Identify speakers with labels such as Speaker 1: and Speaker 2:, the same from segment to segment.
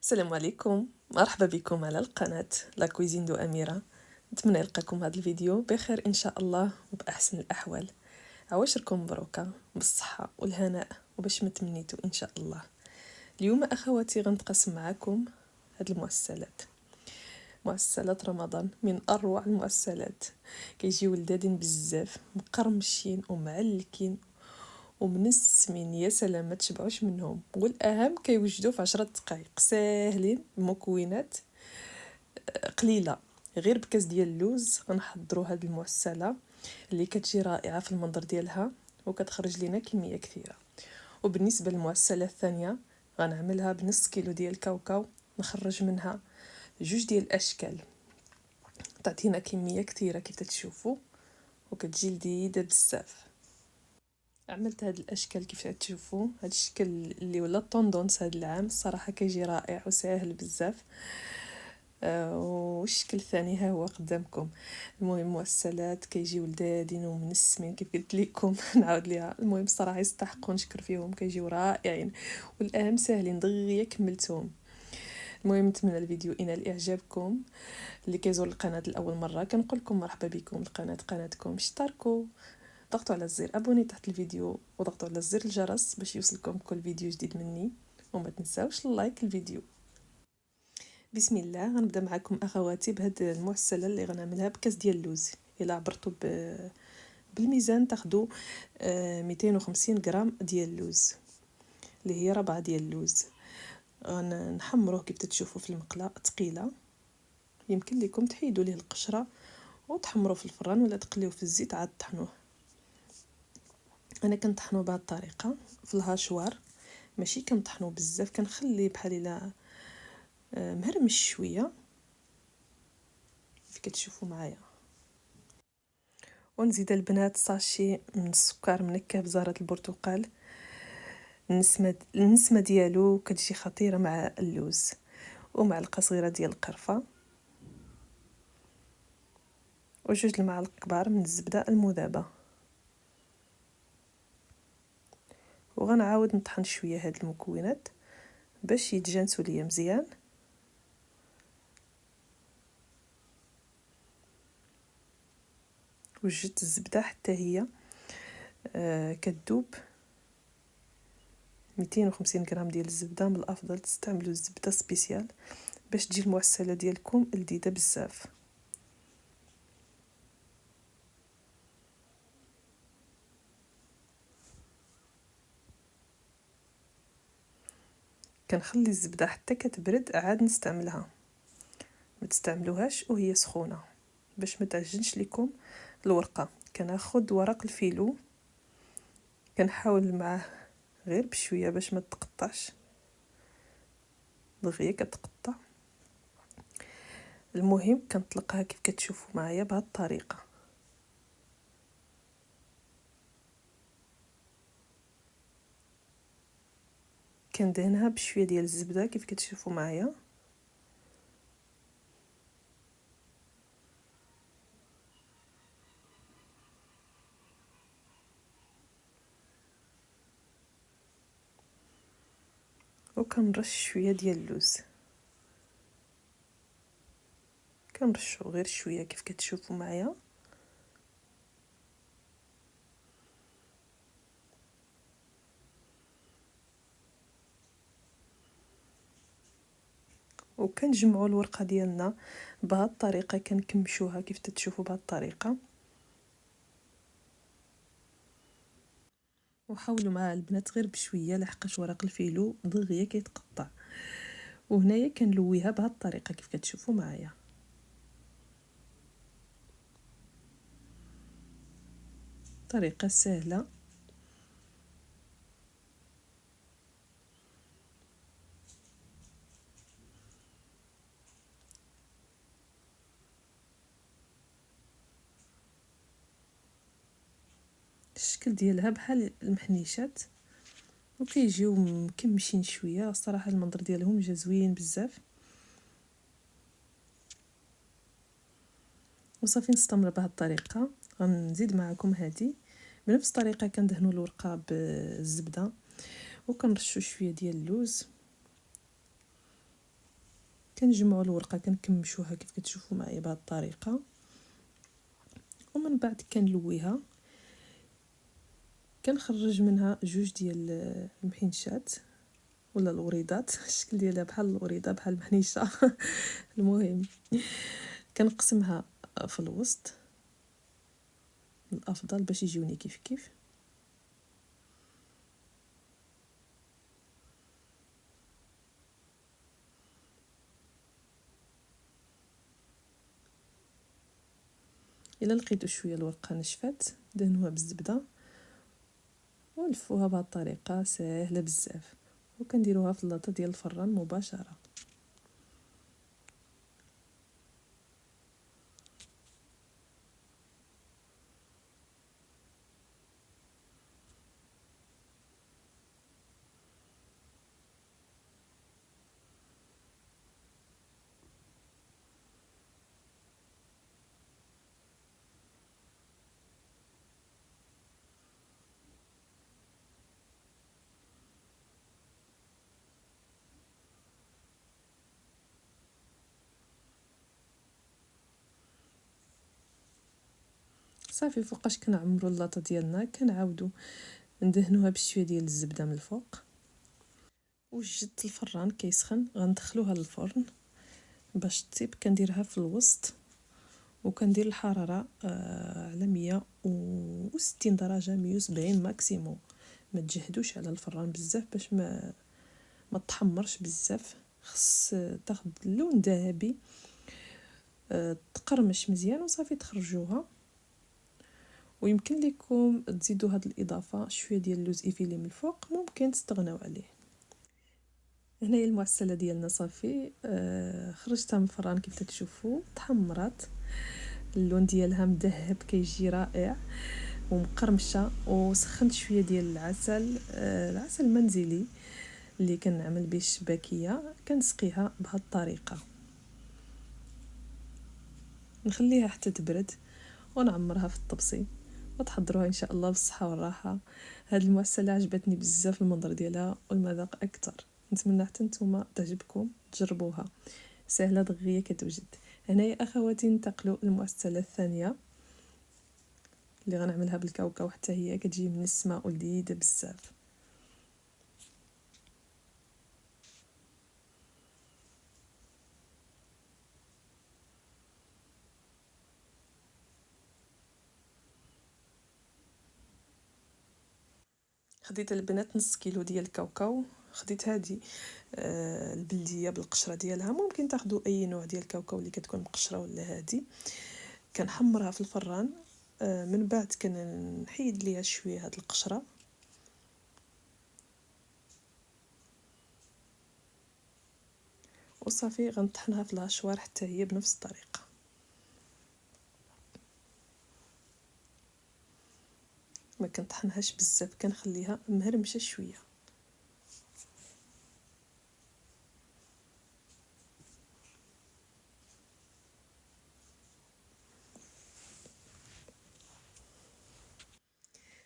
Speaker 1: السلام عليكم، مرحبا بكم على القناة لا كويزين دو أميرة. نتمنى يلقاكم هذا الفيديو بخير إن شاء الله وبأحسن الأحوال. عواشركم مبروكة بالصحة والهناء وباش ما تمنيتو إن شاء الله. اليوم أخواتي غنتقاسم معكم هاد المعسلات، معسلات رمضان من أروع المعسلات. كيجيو لذاذين بزاف، مقرمشين ومعلكين ومنسمين، يا سلام ما تشبعوش منهم، والاهم كيوجدوا في 10 دقائق ساهلين، المكونات قليله. غير بكاس ديال اللوز غنحضروا هاد المعسله اللي كتجي رائعه في المنظر ديالها وكتخرج لينا كميه كثيره. وبالنسبه للمعسله الثانيه غنعملها بنص كيلو ديال الكاوكاو، نخرج منها جوج ديال الاشكال، تعطينا كميه كثيره كيف تشوفوا وكتجي لذيذه بزاف. عملت هاد الاشكال كيف تشوفوا، هاد الشكل اللي ولا طوندونس هاد العام الصراحه كيجي رائع وسهل بزاف. والشكل الثاني ها هو قدامكم. المهم معسلات كيجيو لذاذين ومنسمين كيف قلت لكم نعاود ليها. المهم الصراحه يستحقوا نشكر فيهم، كيجيو رائعين والاهم ساهلين دغيا كملتهم. المهم نتمنى الفيديو ينال اعجابكم. اللي كيزور القناه لاول مره كنقول لكم مرحبا بكم، القناه قناتكم، اشتركوا، ضغطوا على زر ابوني تحت الفيديو وضغطوا على زر الجرس باش يوصلكم كل فيديو جديد مني، وما تنساوش لايك الفيديو. بسم الله، غنبدا معكم اخواتي بهاد المعسله اللي غنعملها بكاس ديال اللوز. الا عبرتوا بالميزان تاخذوا 250 غرام ديال اللوز، اللي هي ربعه ديال اللوز. غنحمروه كيف تشوفوا في المقله ثقيله، يمكن لكم تحيدوا ليه القشره وتحمروه في الفران ولا تقليوه في الزيت عاد طحنوه. انا كنطحنو بهذه الطريقه في الهاشوار، ماشي كنطحنو بزاف، كنخلي بحال الا مهرمش شويه كيف كتشوفوا معايا. ونزيد البنات ساشي من السكر منكه بزهره البرتقال، النسمه ديالو كتجي خطيره مع اللوز، ومعلقه صغيره ديال القرفه، وجوج المعالق كبار من الزبده المذابه. وغنعاود نطحن شويه هاد المكونات باش يتجانسوا ليا مزيان. وجدت الزبده حتى هي كتذوب. 250 غرام ديال الزبده، من الافضل تستعملوا الزبده سبيسيال باش تجي المعسله ديالكم لذيذه بزاف. كنخلي الزبده حتى كتبرد عاد نستعملها، ما تستعملوهاش وهي سخونه باش ما تعجنش لكم الورقه. كناخذ ورق الفيلو كنحاول معاه غير بشويه باش ما تقطعش، دغيا كتقطع. المهم كنطلقها كيف كتشوفوا معايا بهذه الطريقه. كندهنها بشويه ديال الزبده كيف كتشوفوا معايا. وكنرش شويه ديال اللوز، كنرشو غير شويه كيف كتشوفوا معايا. وكنجمعوا الورقه ديالنا بهذه الطريقه، كنكمشوها كيف تشوفوا بهذه الطريقه. وحاولوا مع البنات غير بشويه لحقاش ورق الفيلو دغيا كيتقطع. وهنايا كنلويها بهذه الطريقه كيف كتشوفوا معايا. طريقه سهله. الشكل ديالها بحال المحنيشات وكيجيو مكمشين شويه، الصراحه المنظر ديالهم جا زوين بزاف. وصافي نستمر بهذه الطريقه. غنزيد معكم هذه بنفس الطريقه، كندهنوا الورقه بالزبده وكنرشوا شويه ديال اللوز كنجمعوا الورقه كنكمشوها كيف كتشوفوا معايا بهذه الطريقه، ومن بعد كنلويها، كنخرج منها جوج ديال المحنشات ولا الوريدات الشكل ديالها بحال الوريده بحال المحنيشه المهم كنقسمها في الوسط الافضل باش يجوني كيف كيف. الا لقيتو شويه الورقه نشفات دهنوها بالزبده ولفوها بهذه الطريقه ساهله بزاف، وكنديروها في اللاطه ديال الفران مباشره. صافي فوقاش كنعمروا اللاطه ديالنا كنعاودوا ندهنوها بشويه ديال الزبده من الفوق. وجدت الفران كيسخن غندخلوها للفرن باش تطيب. كنديرها في الوسط وكندير الحراره على 160 درجه 170 ماكسيموم. ما تجهدوش على الفران بزاف باش ما تحمرش بزاف، خص تاخذ اللون ذهبي تقرمش مزيان وصافي تخرجوها. ويمكن لكم تزيدوا هاد الاضافه شويه ديال اللوز ايفيلي من الفوق، ممكن تستغناو عليه. هنايا المعسله ديالنا صافي خرجتها من الفران كيف تشوفوا تحمرات، اللون ديالها مذهب كيجي رائع ومقرمشه. وسخنت شويه ديال العسل العسل المنزلي اللي كنعمل به الشباكيه، كنسقيها بهذه الطريقه نخليها حتى تبرد ونعمرها في الطبسي وتحضروها ان شاء الله بالصحه والراحه. هاد المعسله عجبتني بزاف المنظر ديالها والمذاق اكثر، نتمنى حتى نتوما تعجبكم تجربوها، سهله دغيا كتوجد. هنايا اخواتي ننتقلوا للمعسله الثانيه اللي غنعملها بالكاوكاو، حتى هي كتجي من السماء ولذيذه بزاف. خديت البنات نص كيلو ديال الكاوكاو، خديت هذه البلديه بالقشره ديالها، ممكن تاخذوا اي نوع ديال الكاوكاو اللي كتكون مقشره ولا هذه. كنحمرها في الفران، من بعد كنحيد ليها شويه هاد القشره وصافي غنطحنها في الهشوار حتى هي بنفس الطريقه. ما كنطحنهاش بزاف، كنخليها مهرمشه شويه.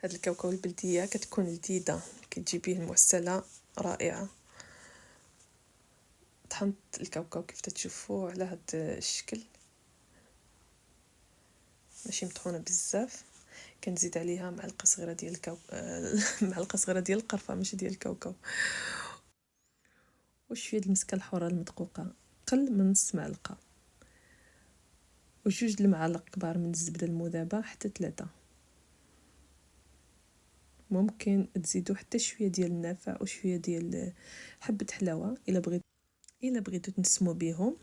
Speaker 1: هاد الكاوكاو البلديه كتكون لذيذه، كتجي به المعسله رائعه. طحنت الكاوكاو كيف تشوفوا على هاد الشكل، ماشي مطحونه بزاف. كنزيد عليها معلقه صغيره ديال معلقه صغيره ديال القرفه ماشي ديال الكاوكاو، وشويه المسكه الحاره المدقوقه قل من نص معلقه، وجوج المعالق كبار من الزبده المذابه حتى 3. ممكن تزيدوا حتى شويه ديال النافع وشويه ديال حبه حلاوه الا بغيتو تنسموا بهم.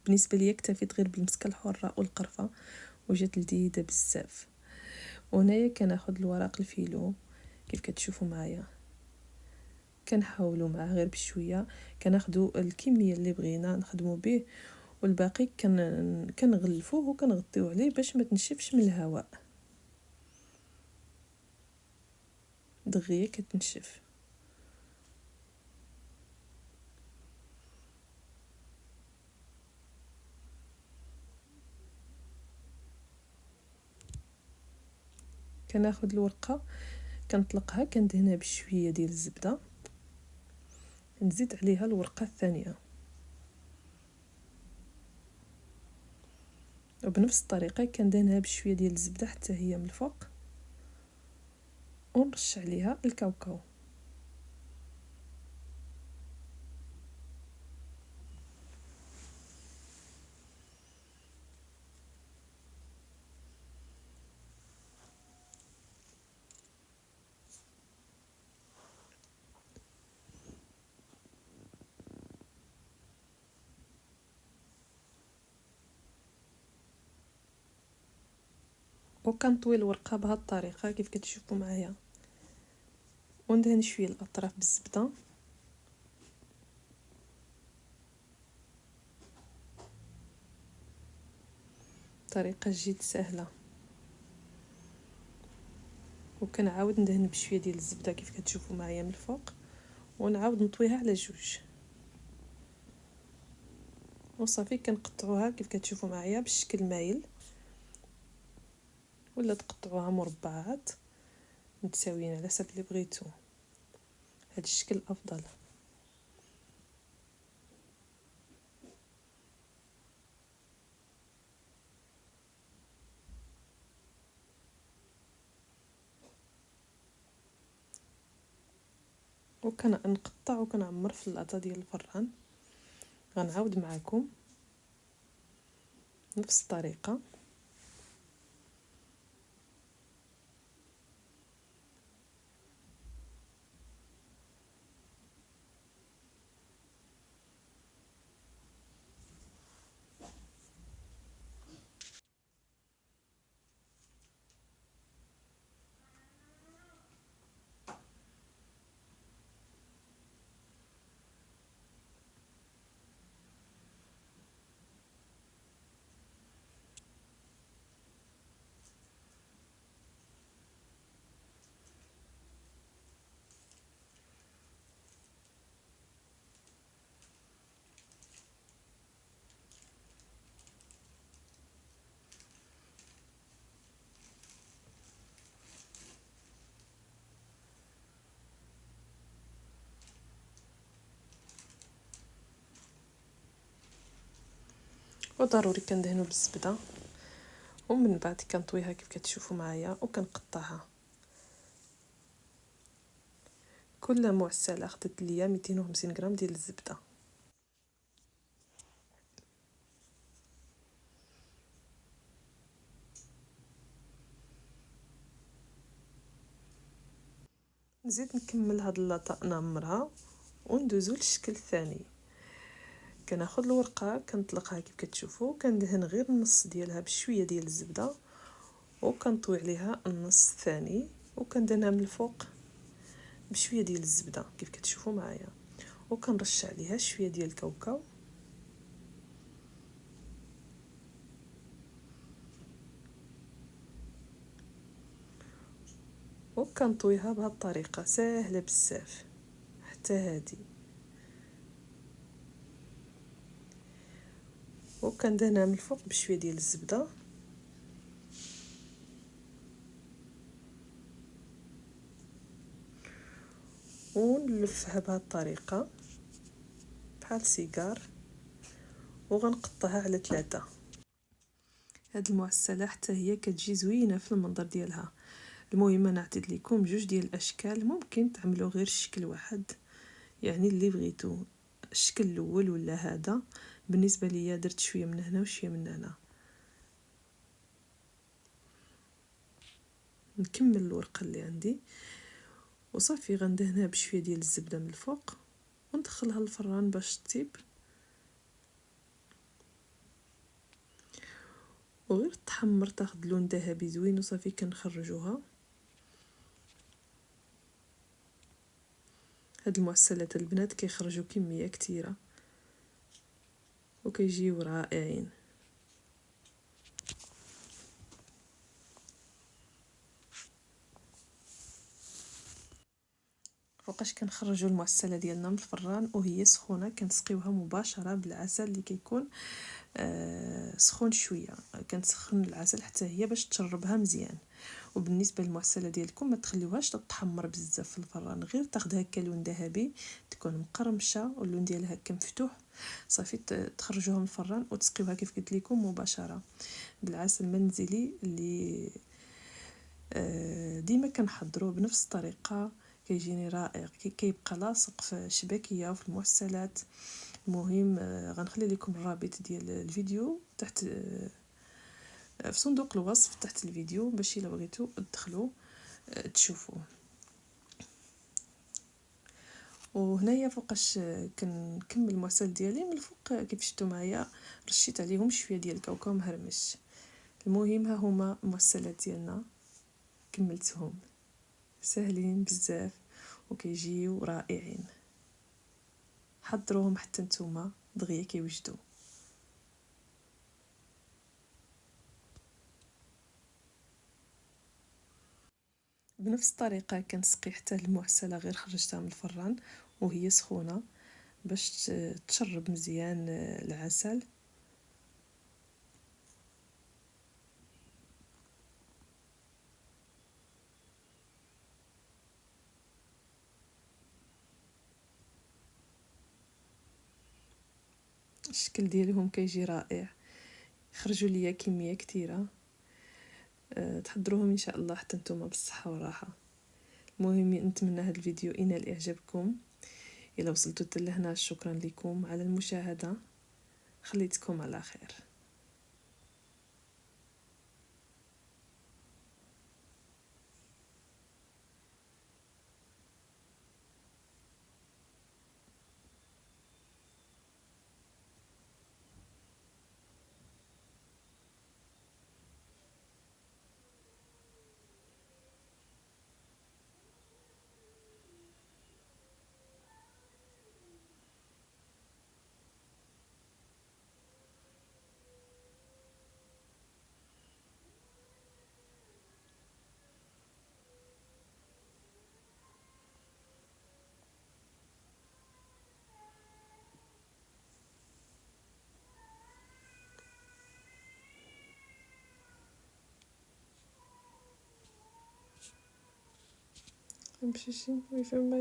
Speaker 1: بالنسبه ليا اكتفيت غير بالمسكه الحره والقرفه وجات لذيذه بزاف. وهنايا كناخذ الورق الفيلو كيف كتشوفوا معايا، كنحاولوا معاه غير بشويه، كناخذوا الكميه اللي بغينا نخدموا به، والباقي كنغلفوه وكنغطيو عليه باش ما تنشفش من الهواء، دغيا كتنشف. كناخذ الورقه كنطلقها كندهنها بشويه ديال الزبده، نزيد عليها الورقه الثانيه وبنفس الطريقه كندهنها بشويه ديال الزبده حتى هي من الفوق، ونرش عليها الكاوكاو. وكنطوي الورقه بهذه الطريقه كيف كتشوفوا معايا، وندهن شويه الاطراف بالزبده. طريقه جد سهله. وكنعاود ندهن بشويه ديال الزبده كيف كتشوفوا معايا من الفوق، ونعاود نطويها على جوج. وصافي كنقطعوها كيف كتشوفوا معايا بالشكل مايل، ولا تقطعوها مربعات متساويين على حسب اللي بغيتو، هذا الشكل افضل. وكنقطع وكنعمر في اللاطه ديال الفران. غنعاود معكم نفس الطريقه. وضروري كندهنو بالزبده، ومن بعد كنطويها كيف كتشوفوا معايا وكنقطعها. كل معسله اخذت ليا 250 غرام ديال الزبده. نزيد نكمل هاد اللاطه نعمرها وندوزو للشكل الثاني. كناخذ الورقه كنطلقها كيف كتشوفوا، كندهن غير النص ديالها بشويه ديال الزبده، وكنطوي عليها النص الثاني وكندهنها من الفوق بشويه ديال الزبده كيف كتشوفوا معايا، وكنرش عليها شويه ديال الكاوكاو. وكنطويها بهذه الطريقه ساهله بزاف حتى هادي. وكندهنها من الفوق بشويه ديال الزبده. ونلفها بهذه الطريقه بحال سيجار، وغنقطعها على 3. هاد المعسله حتى هي كتجي زوينه في المنظر ديالها. المهم انا عطيت لكم جوج ديال الاشكال، ممكن تعملوا غير شكل واحد، يعني اللي بغيتو، الشكل الاول ولا هذا. بالنسبه ليا درت شويه من هنا وشويه من هنا. نكمل الورقه اللي عندي وصافي غندهنها بشويه ديال الزبده من الفوق، وندخلها للفران باش تطيب. وغير تحمر تاخد لون ذهبي زوين وصافي كنخرجوها. هاد المعسلات البنات كيخرجوا كميه كتيره وكيجيو رائعين. فوقاش كنخرجوا المعسله ديالنا من الفران وهي سخونه، كنسقيوها مباشره بالعسل اللي كيكون سخون شويه. كنسخن العسل حتى هي باش تشربها مزيان. وبالنسبه للمعسله ديالكم ما تخليوهاش تتحمر بزاف في الفران، غير تاخذ هكا لون ذهبي، تكون مقرمشه واللون ديالها هكا مفتوح، صافي تخرجوها من الفران وتسقيوها كيف قلت لكم مباشره بالعسل المنزلي اللي ديما كنحضروه بنفس الطريقه، كيجيني رائع، كيبقى لاصق في الشباكيه وفي المعسلات. المهم غنخلي لكم الرابط ديال الفيديو تحت في صندوق الوصف تحت الفيديو باش الا بغيتو تدخلوا تشوفوه. وهنايا فوقاش كنكمل المعسل ديالي من الفوق كيف شفتوا معايا رشيت عليهم شويه ديال الكاوكاو مهرمش. المهم ها هما المعسلات ديالنا كملتهم، ساهلين بزاف وكيجيو رائعين، حضروهم حتى نتوما دغيا كيوجدوا. بنفس الطريقه كنسقي حتى المعسله غير خرجتها من الفران وهي سخونه باش تشرب مزيان العسل. الشكل ديالهم كيجي رائع، خرجوا ليا كميه كثيره. تحضروهم ان شاء الله حتى نتوما بالصحه والراحه. المهم نتمنى هذا الفيديو ينال اعجابكم. الى وصلتوا حتى لهنا شكرا لكم على المشاهده، خليتكم على خير. نمشي شي ويفهم